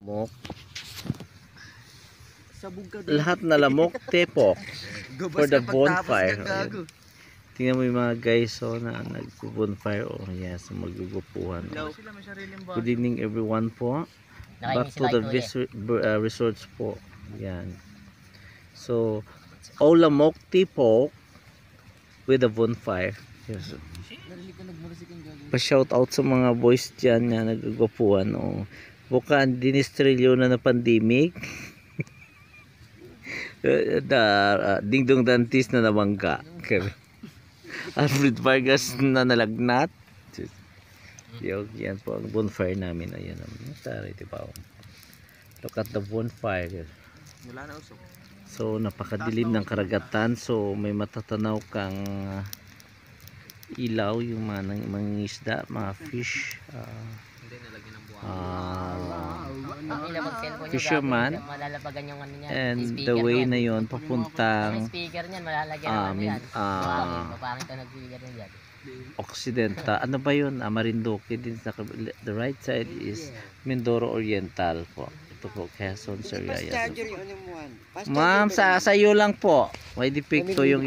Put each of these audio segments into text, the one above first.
Lamok. Lahat na lamok, tepok. For the bonfire. Tingnan mo yung mga guys na nag-bonfire. Oh yes, magugupuhan. Good evening everyone po. Back to the resorts po. Yan. So, all lamok, tepok with a bonfire. Yes. Pa-shout out sa mga boys dyan na naggugupuhan. Oh. Bukan dinistrilyo na pandemic. Dingdong Dantis na nabangga. Alfred Vargas na nalagnat. Yan po ang bonfire namin. Ayan naman. Tari, diba? Look at the bonfire. So napakadilim ng karagatan. So may matatanaw kang ilaw yung mga isda, mga fish. Fisherman, and the way na yon papuntang Occidental. Ano ba yun? Marinduque din. The right side is Mindoro Oriental po. Ito po, Quezon, Sariaya. Ma'am, sa iyo lang po. May depicto yung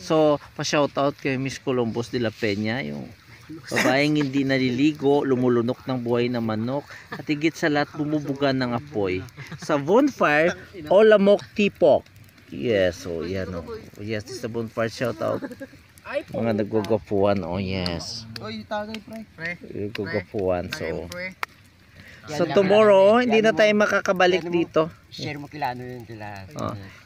so, pa-shoutout kay Miss Columbus de la Peña, yung babaeng hindi naliligo, lumulunok ng buhay na manok, at higit sa lahat bumubuga ng apoy. Sa bonfire, all lamok, tepok. Yes, so yan o. Yes, this is the bonfire, shoutout. Mga naggugupuan, oh yes. Naggugupuan, so tomorrow, hindi na tayo makakabalik dito. Share mo kila ano yun kila.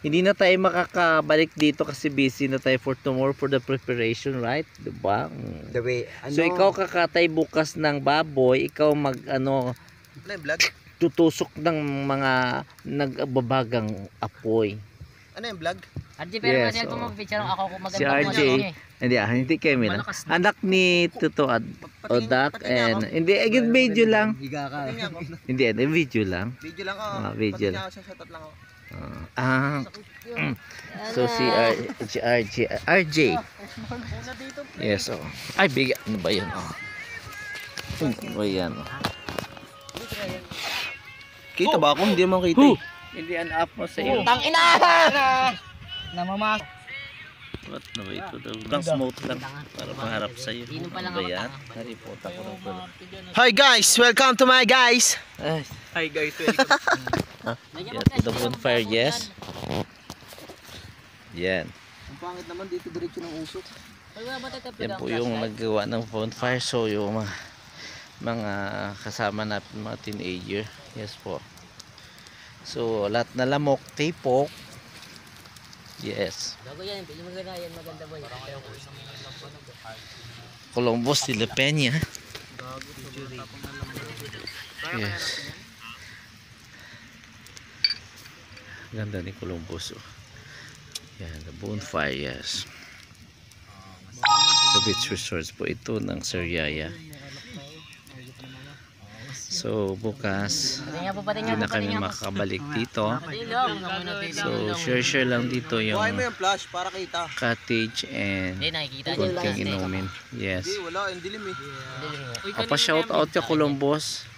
Hindi na tayo makakabalik dito kasi busy na tayo for tomorrow for the preparation, right? Diba? The way, So ikaw kakatay bukas ng baboy, ikaw tutusok ng mga nagbabagang apoy. Ano yung vlog? RJ, pero yes, kung mag-picture ako maganda si RJ, hindi kami na. Anak ni Tuto Odak and hindi, video lang. Hindi, video lang. Video lang video lang. So si RJ. Yes, oh. Ay, bigat. Ano ba yan? Ano ba yan? Kita ba ako? Hindi mo kita. Hindi up mo sa iyo. Tang ina! Namamas. What na ba ito? Lang smoke lang para maharap sa iyo. Ano ba yan? Naripot ako ng gulo. Hi guys! Welcome to my guys! Hi guys! Welcome. Yan, to the bonfire, yes. Yan. Ang pangit naman dito diretso ng usok. Yan po yung naggawa ng bonfire. So yung mga kasama natin, mga teenager. Yes po. So lahat na lamok, tepok. Yes. Columbus de la Peña. Yes. Ganda ni Columbus. Yan, the bonfire, yes. Sa beach resorts po ito ng Sariaya. So bukas hindi na kami makakabalik dito. So share lang dito yung cottage and kunting inumin. Yes. Pa-shout out ka Columbus.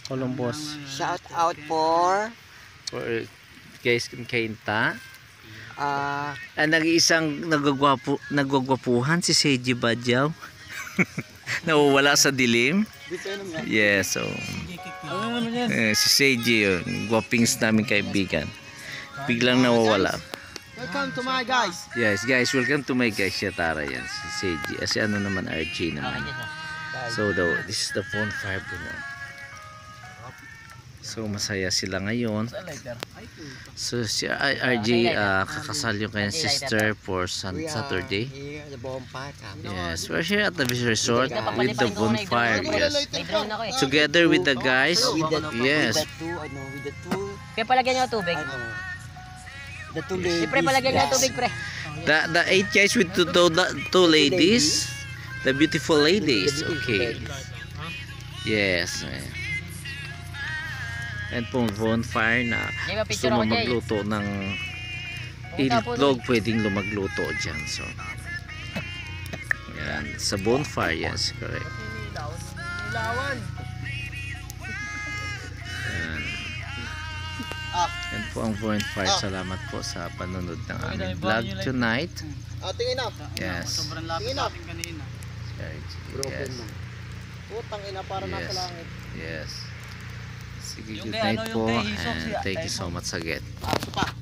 Shout out for guys Kainta. Nag-iisang nagwagwapuhan si Seiji Badyaw. Nawawala sa dilim. Yes, so si Seiji yun, gwapings namin kaibigan, biglang nawawala. Welcome to my guys. Yes guys, welcome to my guys. Siya Tara yan, si Seiji. Kasi ano naman, RJ naman. So this is the bonfire po na. So masaya sila ngayon. So si RJ kakasal yung kanyang sister for Saturday. Yes, we're here at the resort with the bonfire. Yes, together with the guys. Yes. Kaya palagyan nyo tubig. The two ladies. Pre, palagyan nyo tubig, pre. The 8 guys with two ladies. The beautiful ladies. Okay. Yes. And pong bonfire na gusto mo magluto ng itlog, pwedeng lumagluto dyan. So yan, sa bonfire, yes, correct. Yan. po ang Burnt Fire. Salamat po sa panonood ng aming vlog tonight. Tingin na. Yes. Sobrang lapit natin kanina. Yes. Putang ina para nasa Yes. langit. Yes. Sige, good night po and thank you so much again. Ito pa.